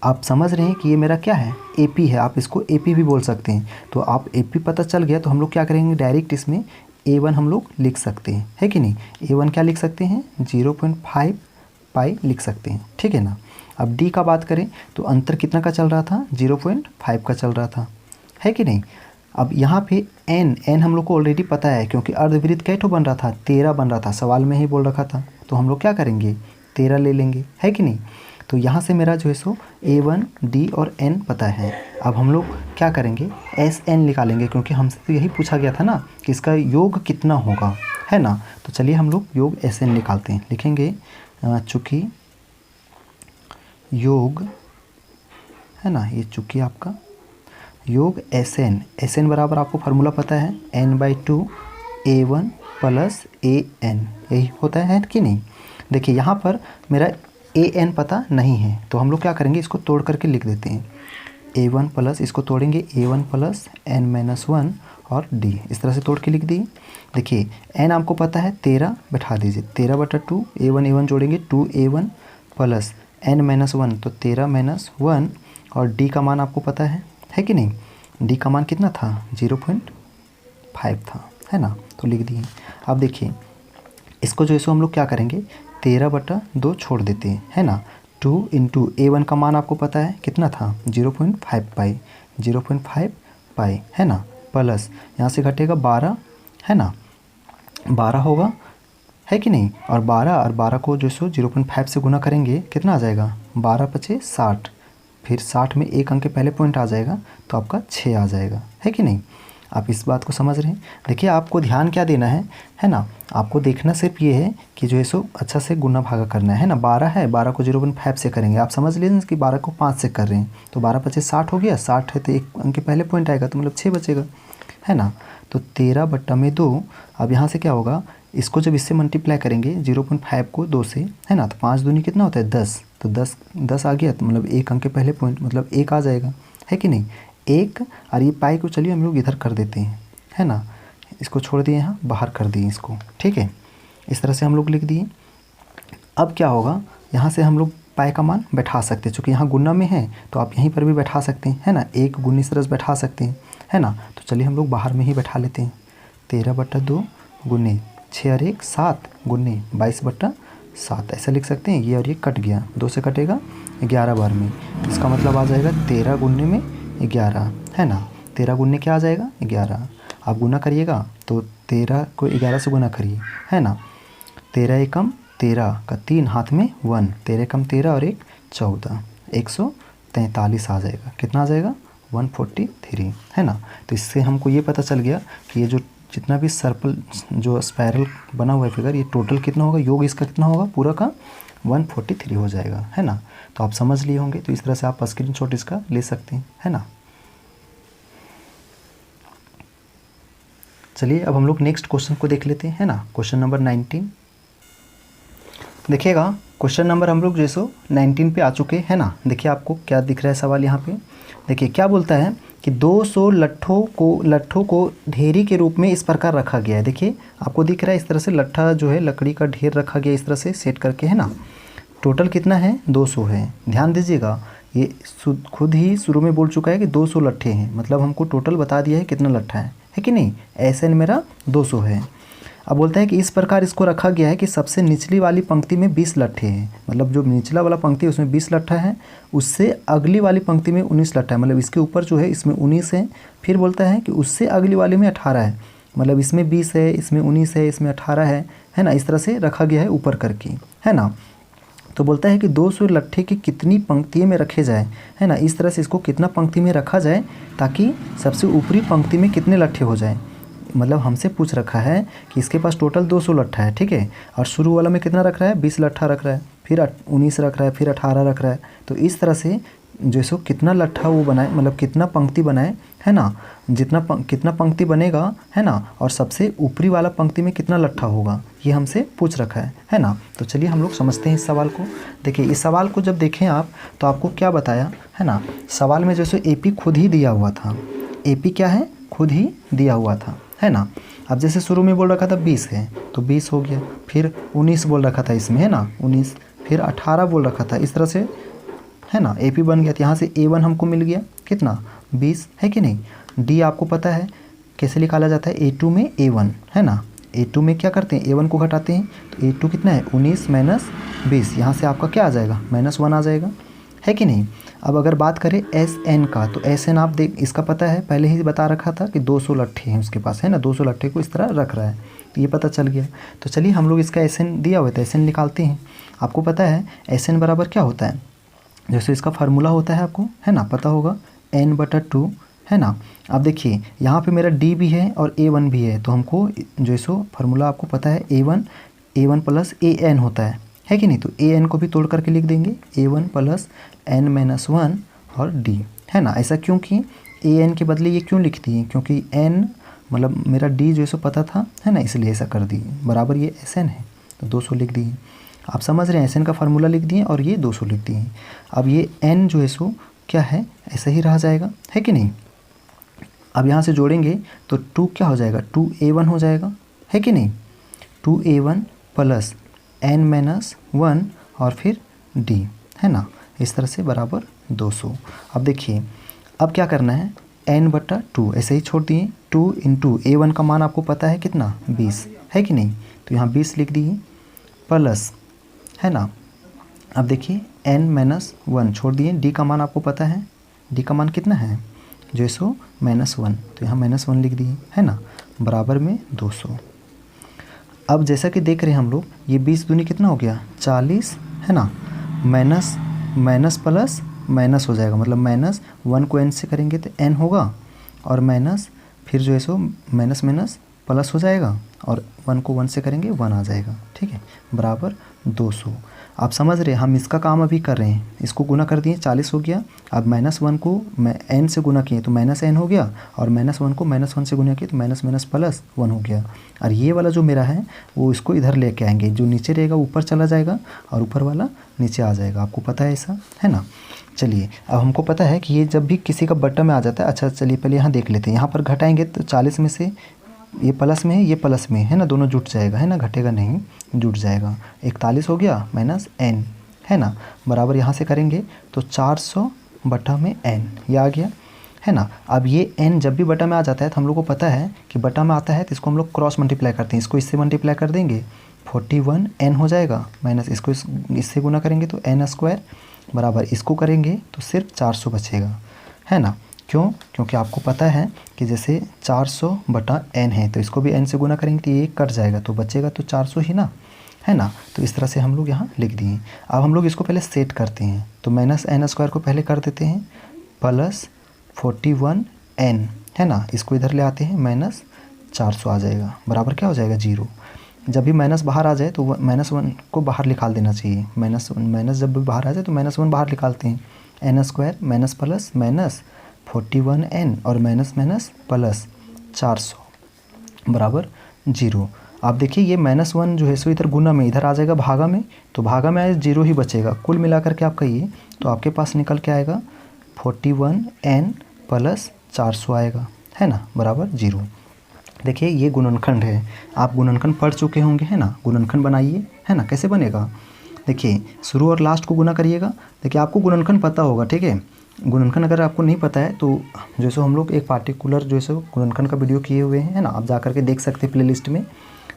आप समझ रहे हैं कि ये मेरा क्या है, AP है, आप इसको AP भी बोल सकते हैं। तो आप AP पता चल गया तो हम लोग क्या करेंगे, डायरेक्ट इसमें A1 हम लोग लिख सकते हैं, है कि नहीं। A1 क्या लिख सकते हैं, 0.5 पाई लिख सकते हैं, ठीक है ना। अब D का बात करें तो अंतर कितना का चल रहा था, 0.5 का चल रहा था, है कि नहीं। अब यहाँ पे n हम लोग को ऑलरेडी पता है, क्योंकि अर्धवृत्त कैठो बन रहा था, 13 बन रहा था, सवाल में ही बोल रखा था। तो हम लोग क्या करेंगे, 13 ले लेंगे, है कि नहीं। तो यहाँ से मेरा जो है सो A1 D और N पता है। अब हम लोग क्या करेंगे, SN निकालेंगे, क्योंकि हमसे तो यही पूछा गया था ना कि इसका योग कितना होगा, है ना। तो चलिए हम लोग योग SN निकालते हैं। लिखेंगे चूँकि योग है ना, ये चूँकि आपका योग SN बराबर आपको फार्मूला पता है n/2 A1 + AN, यही होता है कि नहीं। देखिए यहाँ पर मेरा AN पता नहीं है, तो हम लोग क्या करेंगे, इसको तोड़ करके लिख देते हैं। A1 प्लस, इसको तोड़ेंगे A1 + n-1 और D, इस तरह से तोड़ के लिख दी। देखिए n आपको पता है 13, बैठा दीजिए, 13/2 A1 जोड़ेंगे 2A1 + n-1, तो 13-1, और D का मान आपको पता है कि नहीं। D का मान कितना था, 0.5 था, है ना, तो लिख दिए। अब देखिए इसको जो है सो हम लोग क्या करेंगे, 13/2 छोड़ देते हैं, है ना। 2 × A1 का मान आपको पता है कितना था, 0.5 पाई, 0.5 पाई, है ना, प्लस यहाँ से घटेगा 12, है ना, 12 होगा, है कि नहीं। और 12 को जो सो 0.5 से गुना करेंगे, कितना आ जाएगा, 12×5 = 60, फिर 60 में एक अंक के पहले पॉइंट आ जाएगा, तो आपका 6 आ जाएगा, है कि नहीं। आप इस बात को समझ रहे हैं। देखिए आपको ध्यान क्या देना है ना, आपको देखना सिर्फ ये है कि जो है सो अच्छा से गुना भागा करना है ना। 12 है, 12 को 0.5 से करेंगे, आप समझ लीजिए कि 12 को 5 से कर रहे हैं, तो 12×5 = 60 हो गया, 60 है तो एक अंक के पहले पॉइंट आएगा, तो मतलब 6 बचेगा, है ना। तो 13/2, अब यहाँ से क्या होगा, इसको जब इससे मल्टीप्लाई करेंगे 0.5 को 2 से, है ना, तो 5 दूनी कितना होता है, 10, तो 10 आ गया, तो मतलब एक अंक के पहले पॉइंट मतलब 1 आ जाएगा, है कि नहीं। 1, और ये पाई को चलिए हम लोग इधर कर देते हैं, है ना, इसको छोड़ दिए, यहाँ बाहर कर दिए इसको, ठीक है, इस तरह से हम लोग लिख दिए। अब क्या होगा, यहाँ से हम लोग पाई का मान बैठा सकते हैं, चूँकि यहाँ गुना में है तो आप यहीं पर भी बैठा सकते हैं, है ना, 1 गुना इस तरह से बैठा सकते हैं, है ना। तो चलिए हम लोग बाहर में ही बैठा लेते हैं। 13/2 गुने 6 और 1 7 गुने 22/7, ऐसा लिख सकते हैं। ये और ये कट गया, 2 से कटेगा 11 बार में, इसका मतलब आ जाएगा 13 गुने में 11, है ना। 13 गुने क्या आ जाएगा, 11। आप गुना करिएगा तो 13 को 11 से गुना करिए, है ना। 13 एकम 13 का 3 हाथ में 1, 13 एकम 13 और 1 14, 143 आ जाएगा। कितना आ जाएगा, 143, है ना। तो इससे हमको ये पता चल गया कि ये जो जितना भी सर्कल जो स्पायरल बना हुआ है फिगर, ये टोटल कितना होगा, योग इसका कितना होगा, पूरा का 143 हो जाएगा, है ना। तो आप समझ लिए होंगे, तो इस तरह से आप स्क्रीनशॉट इसका ले सकते हैं, है ना। चलिए अब हम लोग नेक्स्ट क्वेश्चन को देख लेते हैं, है ना। क्वेश्चन नंबर 19 देखिएगा। क्वेश्चन नंबर हम लोग जैसो 19 पे आ चुके हैं ना। देखिए आपको क्या दिख रहा है सवाल यहाँ पे। देखिए क्या बोलता है कि 200 लट्ठों को ढेरी के रूप में इस प्रकार रखा गया है। देखिए आपको दिख रहा है इस तरह से लट्ठा जो है लकड़ी का ढेर रखा गया इस तरह से सेट करके, है ना। टोटल कितना है, 200 है। ध्यान दीजिएगा, ये खुद ही शुरू में बोल चुका है कि 200 लट्ठे हैं, मतलब हमको टोटल बता दिया है कितना लट्ठा है कि नहीं। SN मेरा 200 है। अब बोलता है कि इस प्रकार इसको रखा गया है कि सबसे निचली वाली पंक्ति में 20 लट्ठे हैं, मतलब जो निचला वाला पंक्ति है उसमें 20 लट्ठा है, उससे अगली वाली पंक्ति में 19 लट्ठा है, मतलब इसके ऊपर जो है इसमें 19 है। फिर बोलता है कि उससे अगली वाले में 18 है, मतलब इसमें 20 है, इसमें 19 है, इसमें 18 है ना। इस तरह से रखा गया है ऊपर करके, है ना। तो बोलता है कि 200 लट्ठे की कितनी पंक्ति में रखे जाए, है ना। इस तरह से इसको कितना पंक्ति में रखा जाए ताकि सबसे ऊपरी पंक्ति में कितने लट्ठे हो जाए। मतलब हमसे पूछ रखा है कि इसके पास टोटल 200 लट्ठा है, ठीक है, और शुरू वाला में कितना रख रहा है, 20 लट्ठा रख रहा है, फिर 19 रख रहा है, फिर 18 रख रहा है। तो इस तरह से जो सो कितना लट्ठा वो बनाए, मतलब कितना पंक्ति बनाए, है ना। कितना पंक्ति बनेगा, है ना, और सबसे ऊपरी वाला पंक्ति में कितना लट्ठा होगा, ये हमसे पूछ रखा है ना। तो चलिए हम लोग समझते हैं इस सवाल को। देखिए इस सवाल को जब देखें आप तो आपको क्या बताया, है ना। सवाल में जैसे AP खुद ही दिया हुआ था, AP क्या है, खुद ही दिया हुआ था, है ना। अब जैसे शुरू में बोल रखा था 20 है तो 20 हो गया, फिर 19 बोल रखा था इसमें, है ना, 19, फिर 18 बोल रखा था, इस तरह से, है ना। AP बन गया, तो यहाँ से A1 हमको मिल गया कितना, 20, है कि नहीं। D आपको पता है कैसे निकाला जाता है, A2 में A1, है ना। A2 में क्या करते हैं, A1 को घटाते हैं, तो A2 कितना है, 19 - 20, यहाँ से आपका क्या आ जाएगा, -1 आ जाएगा। है कि नहीं। अब अगर बात करें एस एन का, तो एस एन आप देख, इसका पता है, पहले ही बता रखा था कि 200 लट्ठे हैं उसके पास, है ना, 200 लट्ठे को इस तरह रख रहा है, तो ये पता चल गया। तो चलिए हम लोग इसका एस एन दिया हुआ है तो एस एन निकालते हैं। आपको पता है एस एन बराबर क्या होता है, जैसे इसका फार्मूला होता है आपको, है ना, पता होगा, n/2, है ना। अब देखिए यहाँ पे मेरा d भी है और a1 भी है, तो हमको जो सो फार्मूला आपको पता है a1 प्लस an होता है कि नहीं। तो an को भी तोड़ करके लिख देंगे, a1 प्लस n-1 और d, है ना। ऐसा क्योंकि an के बदले ये क्यों लिख दिए, क्योंकि n मतलब मेरा d जो सो पता था, है ना, इसलिए ऐसा कर दिए। बराबर ये Sn है तो 200 लिख दिए। आप समझ रहे हैं, Sn का फार्मूला लिख दिए और ये 200 लिख दिए। अब ये n जो है सो क्या है, ऐसा ही रह जाएगा, है कि नहीं। अब यहाँ से जोड़ेंगे तो 2 क्या हो जाएगा, 2a1 हो जाएगा, है कि नहीं। 2a1 प्लस n-1 और फिर d, है ना, इस तरह से बराबर 200। अब देखिए अब क्या करना है, n/2 ऐसे ही छोड़ दिए। 2 इंटू a1 का मान आपको पता है कितना, 20, है कि नहीं। तो यहाँ 20 लिख दिए प्लस, है ना। अब देखिए n-1 छोड़ दिए, d का मान आपको पता है, d का मान कितना है, जो सो -1, तो यहाँ -1 लिख दिए, है ना, बराबर में 200। अब जैसा कि देख रहे हैं हम लोग, ये 20 दूनी कितना हो गया, 40, है ना, माइनस प्लस माइनस हो जाएगा, मतलब -1 को n से करेंगे तो n होगा, और माइनस फिर जो है सो माइनस माइनस प्लस हो जाएगा, और 1 को 1 से करेंगे 1 आ जाएगा, ठीक है, बराबर 200। आप समझ रहे हैं, हम इसका काम अभी कर रहे हैं, इसको गुना कर दिए, 40 हो गया। अब -1 को n से गुना किए तो -n हो गया, और -1 को -1 से गुना किए तो माइनस प्लस 1 हो गया। और ये वाला जो मेरा है वो इसको इधर लेके आएंगे, जो नीचे रहेगा ऊपर चला जाएगा और ऊपर वाला नीचे आ जाएगा, आपको पता है ऐसा, है ना। चलिए अब हमको पता है कि ये जब भी किसी का बट्टा में आ जाता है। अच्छा चलिए पहले यहाँ देख लेते हैं, यहाँ पर घटाएंगे तो 40 में से ये प्लस में है, ये प्लस में है ना, दोनों जुट जाएगा, है ना, घटेगा नहीं, जुट जाएगा। 41 हो गया माइनस n, है ना, बराबर यहाँ से करेंगे तो 400 बटा में n, ये आ गया, है ना। अब ये n जब भी बटा में आ जाता है तो हम लोग को पता है कि बटा में आता है तो इसको हम लोग क्रॉस मल्टीप्लाई करते हैं, इसको इससे मल्टीप्लाई कर देंगे 41n हो जाएगा, माइनस इसको इससे गुना करेंगे तो n² बराबर इसको करेंगे तो सिर्फ 400 बचेगा, है ना। क्यों, क्योंकि आपको पता है कि जैसे 400 बटा n है तो इसको भी n से गुना करेंगे तो ये कट जाएगा, तो बचेगा तो 400 ही ना, है ना। तो इस तरह से हम लोग यहाँ लिख दिए। अब हम लोग इसको पहले सेट करते हैं, तो -n² को पहले कर देते हैं प्लस 41n, है ना, इसको इधर ले आते हैं, -400 आ जाएगा, बराबर क्या हो जाएगा 0। जब भी माइनस बाहर आ जाए तो -1 को बाहर निकाल देना चाहिए, माइनस जब भी बाहर आ जाए तो -1 बाहर निकालते हैं, n² minus plus minus 41n और माइनस प्लस 400 बराबर 0। आप देखिए ये -1 जो है सो इधर गुना में, इधर आ जाएगा भागा में, तो भागा में आए 0 ही बचेगा। कुल मिलाकर के आप कहिए तो आपके पास निकल के आएगा 41n प्लस 400 आएगा, है ना, बराबर 0। देखिए ये गुणनखंड है, आप गुणनखंड पढ़ चुके होंगे, है ना। गुणनखंड बनाइए, है ना, कैसे बनेगा, देखिए शुरू और लास्ट को गुना करिएगा। देखिए आपको गुणनखंड पता होगा, ठीक है। गुणनखंड अगर आपको नहीं पता है तो जैसे हम लोग एक पार्टिकुलर जो है गुणनखंड का वीडियो किए हुए हैं, है ना, आप जा करके देख सकते हैं प्लेलिस्ट में।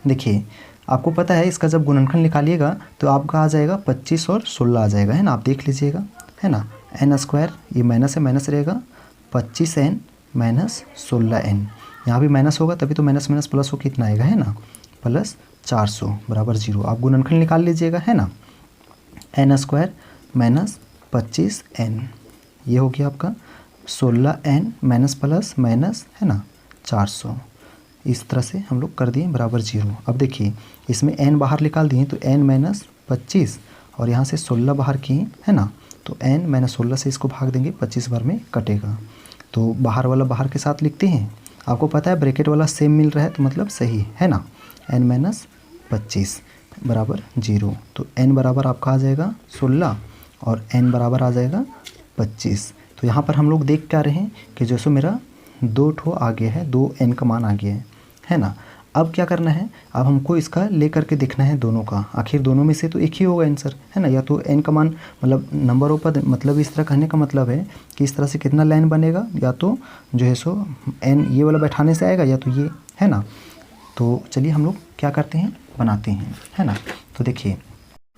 देखिए आपको पता है इसका जब गुणनखंड निकालिएगा तो आपका आ जाएगा 25 और 16 आ जाएगा, है ना, आप देख लीजिएगा, है ना। n² ये माइनस है, माइनस रहेगा 25n माइनस 16n, यहाँ भी माइनस होगा तभी तो माइनस प्लस हो कितना आएगा, है ना, प्लस 400 बराबर 0। आप गुणनखंड निकाल लीजिएगा, है ना। n² माइनस 25n, ये हो गया आपका 16n माइनस प्लस माइनस, है ना, 400। इस तरह से हम लोग कर दिए बराबर 0। अब देखिए इसमें n बाहर निकाल दिए तो n माइनस 25 और यहाँ से 16 बाहर किए, है ना, तो n माइनस 16 से इसको भाग देंगे, 25 बार में कटेगा, तो बाहर वाला बाहर के साथ लिखते हैं। आपको पता है ब्रैकेट वाला सेम मिल रहा है तो मतलब सही है ना। n माइनस 25 बराबर 0, तो n बराबर आपका आ जाएगा 16 और n बराबर आ जाएगा 25। तो यहाँ पर हम लोग देख क्या रहे हैं कि जैसे मेरा 2 ठो आ गया है, 2n का मान आ गया है ना। अब क्या करना है, अब हमको इसका ले करके देखना है दोनों का, आखिर दोनों में से तो एक ही होगा आंसर, है ना। या तो n का मान मतलब नंबरों पर, मतलब इस तरह कहने का मतलब है कि इस तरह से कितना लाइन बनेगा, या तो जो है सो n ये वाला बैठाने से आएगा या तो ये, है ना। तो चलिए हम लोग क्या करते हैं, बनाते हैं, है ना। तो देखिए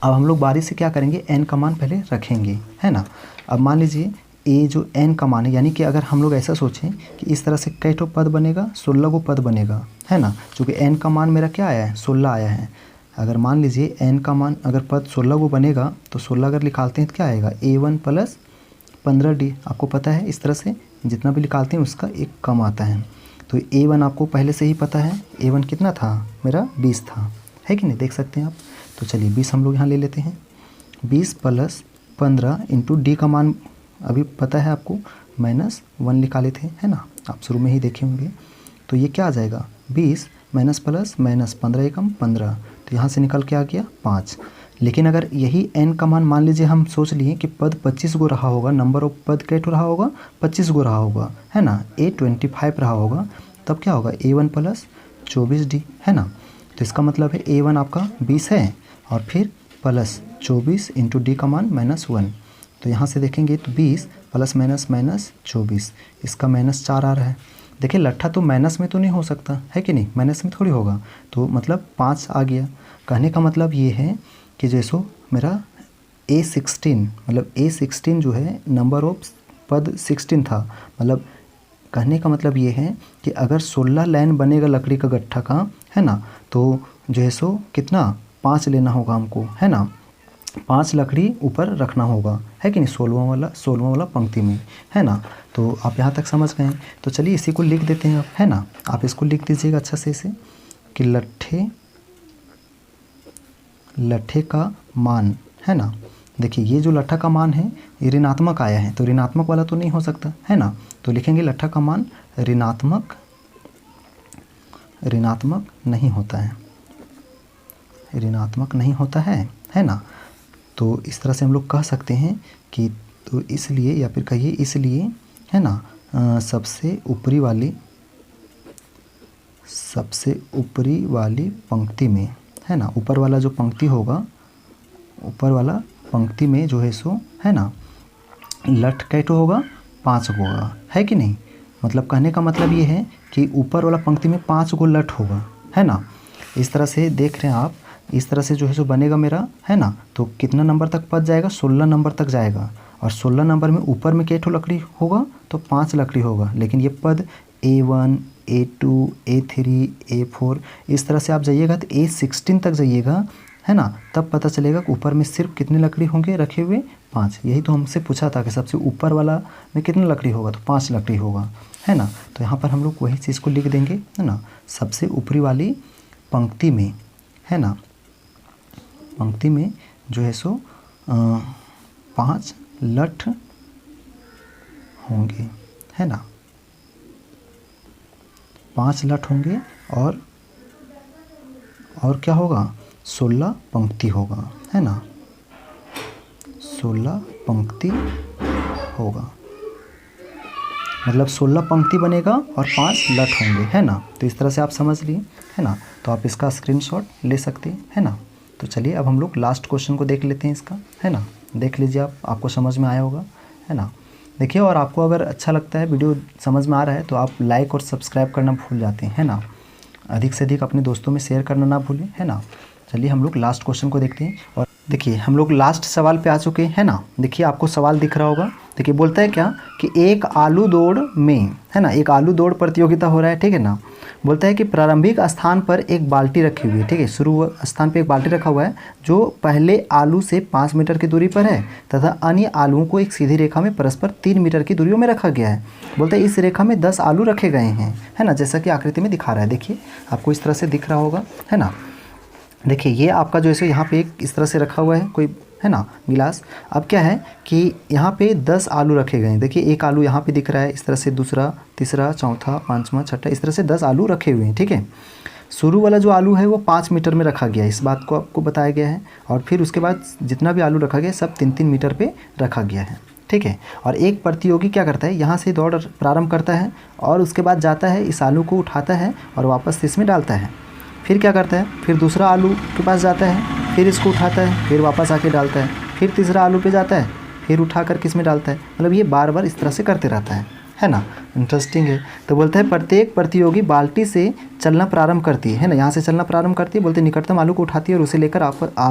अब हम लोग बारी से क्या करेंगे, n का मान पहले रखेंगे, है ना। अब मान लीजिए ये जो n का मान है, यानी कि अगर हम लोग ऐसा सोचें कि इस तरह से कई ठो पद बनेगा, 16 को पद बनेगा, है ना। चूँकि n का मान मेरा क्या आया है, 16 आया है। अगर मान लीजिए n का मान अगर पद 16 को बनेगा तो 16 अगर निकालते हैं तो क्या आएगा, a1 प्लस 15d। आपको पता है इस तरह से जितना भी निकालते हैं उसका एक कम आता है। तो a1 आपको पहले से ही पता है, a1 कितना था मेरा 20 था, है कि नहीं, देख सकते हैं आप। तो चलिए 20 हम लोग यहाँ ले लेते हैं। 20 प्लस 15 इंटू डी का मान अभी पता है आपको, -1 निकाले थे, है ना, आप शुरू में ही देखे होंगे। तो ये क्या आ जाएगा, 20 माइनस प्लस माइनस 15 एकम 15, तो यहाँ से निकल के आ गया 5। लेकिन अगर यही n का मान लीजिए हम सोच लिए कि पद 25 गो रहा होगा, नंबर ऑफ पद कैट रहा होगा 25 गो रहा होगा, है ना, a25 रहा होगा, तब क्या होगा, a1 प्लस 24d, है ना। तो इसका मतलब है a1 आपका 20 है और फिर प्लस 24 इंटू डी का मान -1। तो यहाँ से देखेंगे तो 20 प्लस माइनस माइनस 24, इसका -4 आ रहा है। देखिए लट्ठा तो माइनस में तो नहीं हो सकता, है कि नहीं, माइनस में थोड़ी होगा, तो मतलब 5 आ गया। कहने का मतलब ये है कि जैसो मेरा A16 मतलब A16 जो है नंबर ऑफ पद 16 था, मतलब कहने का मतलब ये है कि अगर 16 लाइन बनेगा लकड़ी का गट्ठा का, है ना, तो जो है सो कितना 5 लेना होगा हमको, है ना, 5 लकड़ी ऊपर रखना होगा, है कि नहीं, 16वां वाला पंक्ति में, है ना। तो आप यहाँ तक समझ गए। तो चलिए इसी को लिख देते हैं आप, है ना, आप इसको लिख दीजिएगा अच्छा से इसे कि लट्ठे का मान, है ना। देखिए ये जो लट्ठा का मान है ये ऋणात्मक आया है, तो ऋणात्मक वाला तो नहीं हो सकता, है ना। तो लिखेंगे लट्ठा का मान ऋणात्मक नहीं होता है, ऋणात्मक नहीं होता है ना। तो इस तरह से हम लोग कह सकते हैं कि तो इसलिए, या फिर कहिए इसलिए, है ना, सबसे ऊपरी वाली पंक्ति में, है ना, ऊपर वाला जो पंक्ति होगा, ऊपर वाला पंक्ति में जो है सो, है ना, लठ कैटो होगा 5 गो होगा, है कि नहीं। मतलब कहने का मतलब ये है कि ऊपर वाला पंक्ति में 5 गो लठ होगा, है ना। इस तरह से देख रहे हैं आप, इस तरह से जो है सो बनेगा मेरा, है ना। तो कितना नंबर तक पद जाएगा, 16 नंबर तक जाएगा, और 16 नंबर में ऊपर में कैठो लकड़ी होगा, तो 5 लकड़ी होगा। लेकिन ये पद A1 A2 A3 A4 इस तरह से आप जाइएगा तो A16 तक जाइएगा, है ना, तब पता चलेगा कि ऊपर में सिर्फ कितने लकड़ी होंगे रखे हुए, 5। यही तो हमसे पूछा था कि सबसे ऊपर वाला में कितने लकड़ी होगा, तो 5 लकड़ी होगा, है ना। तो यहाँ पर हम लोग वही चीज़ को लिख देंगे, है ना, सबसे ऊपरी वाली पंक्ति में, है ना, पंक्ति में जो है सो 5 लठ होंगे, है ना, 5 लठ होंगे, और क्या होगा, 16 पंक्ति होगा, है ना, 16 पंक्ति होगा, मतलब 16 पंक्ति बनेगा और 5 लठ होंगे, है ना। तो इस तरह से आप समझ लिए, है ना। तो आप इसका स्क्रीनशॉट ले सकते हैं, है ना। तो चलिए अब हम लोग लास्ट क्वेश्चन को देख लेते हैं इसका, है ना। देख लीजिए आप, आपको समझ में आया होगा, है ना। देखिए, और आपको अगर अच्छा लगता है, वीडियो समझ में आ रहा है, तो आप लाइक और सब्सक्राइब करना भूल जाते हैं, है ना। अधिक से अधिक अपने दोस्तों में शेयर करना ना भूलें, है ना। चलिए हम लोग लास्ट क्वेश्चन को देखते हैं। और देखिए हम लोग लास्ट सवाल पे आ चुके हैं, है ना। देखिए आपको सवाल दिख रहा होगा। देखिए बोलता है क्या कि एक आलू दौड़ में, है ना, एक आलू दौड़ प्रतियोगिता हो रहा है, ठीक है ना। बोलता है कि प्रारंभिक स्थान पर एक बाल्टी रखी हुई है, ठीक है, शुरू स्थान पर एक बाल्टी रखा हुआ है जो पहले आलू से 5 मीटर की दूरी पर है, तथा अन्य आलुओं को एक सीधी रेखा में परस्पर 3 मीटर की दूरियों में रखा गया है। बोलता है इस रेखा में 10 आलू रखे गए हैं, है ना, जैसा कि आकृति में दिखा रहा है। देखिए आपको इस तरह से दिख रहा होगा, है ना। देखिए ये आपका जो है यहाँ पे एक इस तरह से रखा हुआ है कोई, है ना, गिलास। अब क्या है कि यहाँ पे 10 आलू रखे गए हैं। देखिए एक आलू यहाँ पे दिख रहा है, इस तरह से दूसरा, तीसरा, चौथा, पांचवा, छठा, इस तरह से 10 आलू रखे हुए हैं, ठीक है। शुरू वाला जो आलू है वो 5 मीटर में रखा गया है, इस बात को आपको बताया गया है। और फिर उसके बाद जितना भी आलू रखा गया सब 3-3 मीटर पे रखा गया है, ठीक है। और एक प्रतियोगी क्या करता है, यहाँ से दौड़ प्रारंभ करता है और उसके बाद जाता है, इस आलू को उठाता है और वापस इसमें डालता है। फिर क्या करता है, फिर दूसरा आलू के पास जाता है, फिर इसको उठाता है, फिर वापस आके डालता है, फिर तीसरा आलू पे जाता है, फिर उठा कर किस में डालता है। मतलब ये बार बार इस तरह से करते रहता है, है ना, इंटरेस्टिंग है। तो बोलता है प्रत्येक प्रतियोगी बाल्टी से चलना प्रारंभ करती है ना, यहाँ से चलना प्रारंभ करती है, बोलते निकटतम आलू को उठाती है और उसे लेकर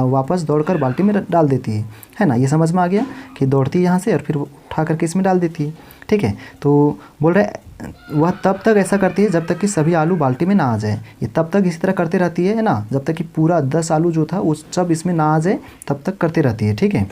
वापस दौड़कर बाल्टी में डाल देती है ना। ये समझ में आ गया कि दौड़ती है यहाँ से और फिर उठा करके इसमें डाल देती है, ठीक है। तो बोल रहा है वह तब तक ऐसा करती है जब तक कि सभी आलू बाल्टी में ना आ जाए। ये तब तक इसी तरह करते रहती है ना, जब तक कि पूरा 10 आलू जो था वो सब इसमें ना आ जाए तब तक करते रहती है, ठीक है।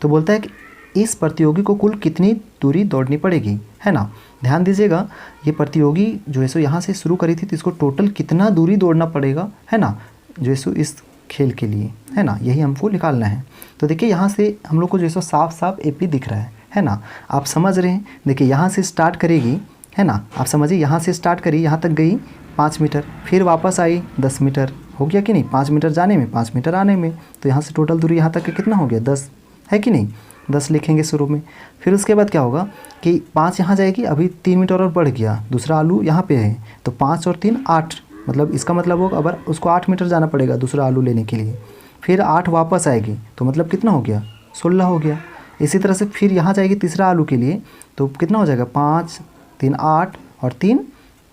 तो बोलता है कि इस प्रतियोगी को कुल कितनी दूरी दौड़नी पड़ेगी, है ना। ध्यान दीजिएगा, ये प्रतियोगी जो है सो यहाँ से शुरू करी थी तो इसको टोटल कितना दूरी दौड़ना पड़ेगा, है ना, जो है सो इस खेल के लिए, है ना, यही हमको निकालना है। तो देखिए यहाँ से हम लोग को जो है सो साफ साफ एपी दिख रहा है ना। आप समझ रहे हैं, देखिए यहाँ से स्टार्ट करेगी, है ना, आप समझिए यहाँ से स्टार्ट करी, यहाँ तक गई 5 मीटर, फिर वापस आई 10 मीटर, हो गया कि नहीं, 5 मीटर जाने में 5 मीटर आने में, तो यहाँ से टोटल दूरी यहाँ तक के कितना हो गया 10, है कि नहीं, 10 लिखेंगे शुरू में। फिर उसके बाद क्या होगा कि 5 यहाँ जाएगी, अभी 3 मीटर और बढ़ गया, दूसरा आलू यहाँ पे है, तो 5 और 3 8, मतलब इसका मतलब होगा अब उसको 8 मीटर जाना पड़ेगा दूसरा आलू लेने के लिए। फिर 8 वापस आएगी तो मतलब कितना हो गया 16 हो गया। इसी तरह से फिर यहाँ जाएगी तीसरा आलू के लिए, तो कितना हो जाएगा 5 3 8 और 3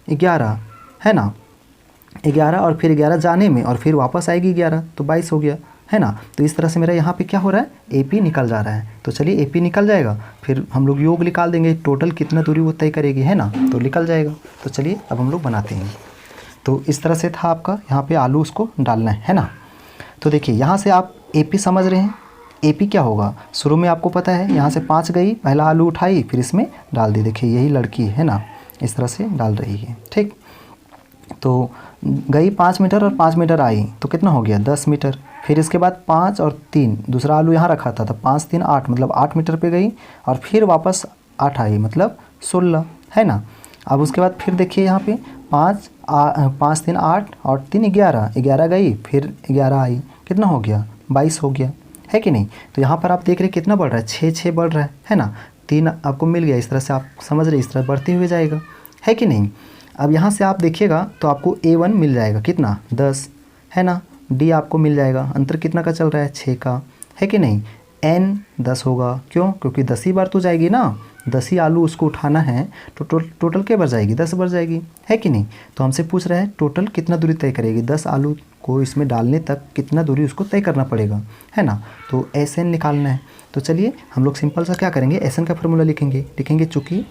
11, है ना, 11 और फिर 11 जाने में और फिर वापस आएगी 11, तो 22 हो गया, है ना। तो इस तरह से मेरा यहाँ पे क्या हो रहा है, एपी निकल जा रहा है। तो चलिए एपी निकल जाएगा, फिर हम लोग योग निकाल देंगे टोटल कितना दूरी वो तय करेगी, है ना, तो निकल जाएगा। तो चलिए अब हम लोग बनाते हैं। तो इस तरह से था आपका यहाँ पे आलू उसको डालना है ना। तो देखिए यहाँ से आप एपी समझ रहे हैं, एपी क्या होगा, शुरू में आपको पता है यहाँ से 5 गई, पहला आलू उठाई फिर इसमें डाल दी, देखिए यही लड़की है ना, इस तरह से डाल रही है, ठीक। तो गई 5 मीटर और 5 मीटर आई तो कितना हो गया 10 मीटर। फिर इसके बाद 5 और 3, दूसरा आलू यहाँ रखा था, तो 5 3 8, मतलब 8 मीटर पे गई और फिर वापस 8 आई, मतलब 16, है ना। अब उसके बाद फिर देखिए यहाँ पे 5 3 8 और 3 11, 11 गई फिर 11 आई, कितना हो गया 22 हो गया, है कि नहीं। तो यहाँ पर आप देख रहे कितना बढ़ रहा है, 6 6 बढ़ रहा है ना, 3 आपको मिल गया, इस तरह से आप समझ रहे, इस तरह बढ़ते हुए जाएगा, है कि नहीं। अब यहाँ से आप देखिएगा तो आपको A1 मिल जाएगा कितना 10, है ना, D आपको मिल जाएगा, अंतर कितना का चल रहा है 6 का, है कि नहीं। N 10 होगा, क्यों, क्योंकि 10 ही बार तो जाएगी ना, 10 ही आलू उसको उठाना है, तो टोटल क्या बढ़ जाएगी 10 बढ़ जाएगी, है कि नहीं। तो हमसे पूछ रहा है टोटल कितना दूरी तय करेगी, 10 आलू को इसमें डालने तक कितना दूरी उसको तय करना पड़ेगा, है ना। तो SN निकालना है। तो चलिए हम लोग सिंपल सा क्या करेंगे, SN का फॉर्मूला लिखेंगे चूँकि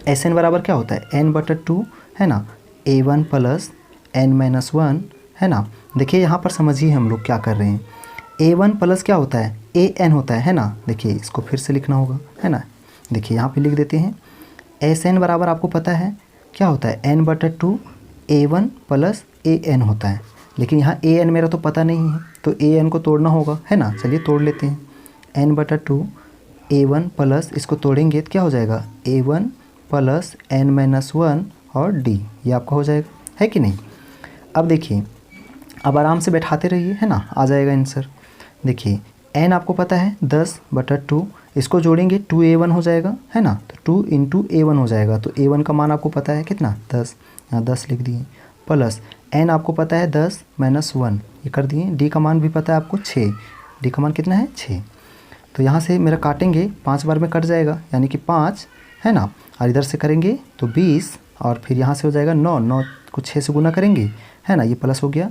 SN बराबर क्या होता है n/2, है ना, A1 प्लस n-1, है ना। देखिए यहाँ पर समझिए हम लोग क्या कर रहे हैं, A1 प्लस क्या होता है AN होता है ना। देखिए इसको फिर से लिखना होगा, है ना, देखिए यहाँ पे लिख देते हैं SN बराबर आपको पता है क्या होता है n/2 A1 प्लस AN होता है, लेकिन यहाँ AN मेरा तो पता नहीं है तो AN को तोड़ना होगा, है ना। चलिए तोड़ लेते हैं, n/2 A1 प्लस इसको तोड़ेंगे तो क्या हो जाएगा A1 प्लस n-1 और D, ये आपका हो जाएगा, है कि नहीं। अब देखिए अब आराम से बैठाते रहिए, है ना, आ जाएगा आंसर। देखिए n आपको पता है 10/2, इसको जोड़ेंगे 2A1 हो जाएगा, है ना, तो 2 × A1 हो जाएगा, तो A1 का मान आपको पता है कितना 10, यहाँ 10 लिख दिए, प्लस n आपको पता है 10-1, ये कर दिए। D का मान भी पता है आपको 6, D का मान कितना है 6। तो यहाँ से मेरा काटेंगे 5 बार में कट जाएगा, यानी कि 5, है ना, और इधर से करेंगे तो 20 और फिर यहाँ से हो जाएगा 9, 9 को 6 से गुना करेंगे, है ना, ये प्लस हो गया,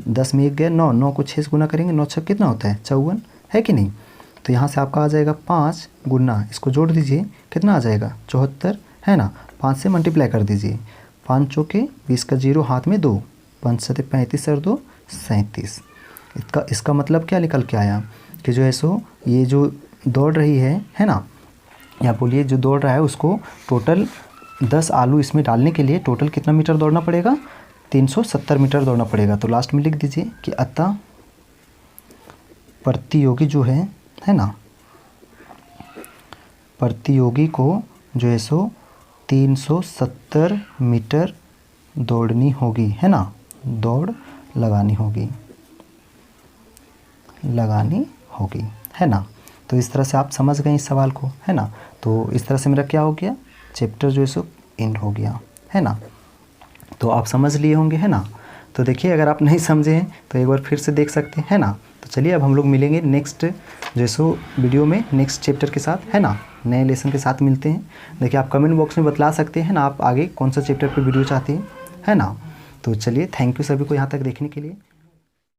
10 में 1 गया 9, 9 को 6 से गुना करेंगे, 9 6 कितना होता है 54, है कि नहीं। तो यहाँ से आपका आ जाएगा 5 गुना, इसको जोड़ दीजिए कितना आ जाएगा 74, है ना, 5 से मल्टीप्लाई कर दीजिए, 5 चौके 20 का 0 हाथ में 2, 5 7 35 और 2 37। इसका मतलब क्या निकल के आया कि जो है सो ये जो दौड़ रही है ना, या बोलिए जो दौड़ रहा है उसको टोटल 10 आलू इसमें डालने के लिए टोटल कितना मीटर दौड़ना पड़ेगा 370 मीटर दौड़ना पड़ेगा। तो लास्ट में लिख दीजिए कि अतः प्रतियोगी जो है ना, प्रतियोगी को जो है सो 370 मीटर दौड़नी होगी, है ना, दौड़ लगानी होगी, है ना। तो इस तरह से आप समझ गए इस सवाल को, है ना। तो इस तरह से मेरा क्या हो गया, चैप्टर जो है सो एंड हो गया, है ना। तो आप समझ लिए होंगे, है ना। तो देखिए अगर आप नहीं समझे हैं तो एक बार फिर से देख सकते हैं ना। तो चलिए अब हम लोग मिलेंगे नेक्स्ट जो है सो वीडियो में नेक्स्ट चैप्टर के साथ, है ना। नए लेसन के साथ मिलते हैं। देखिए आप कमेंट बॉक्स में बतला सकते हैं ना आप आगे कौन सा चैप्टर पे वीडियो चाहते हैं, है ना। तो चलिए थैंक यू सभी को यहाँ तक देखने के लिए।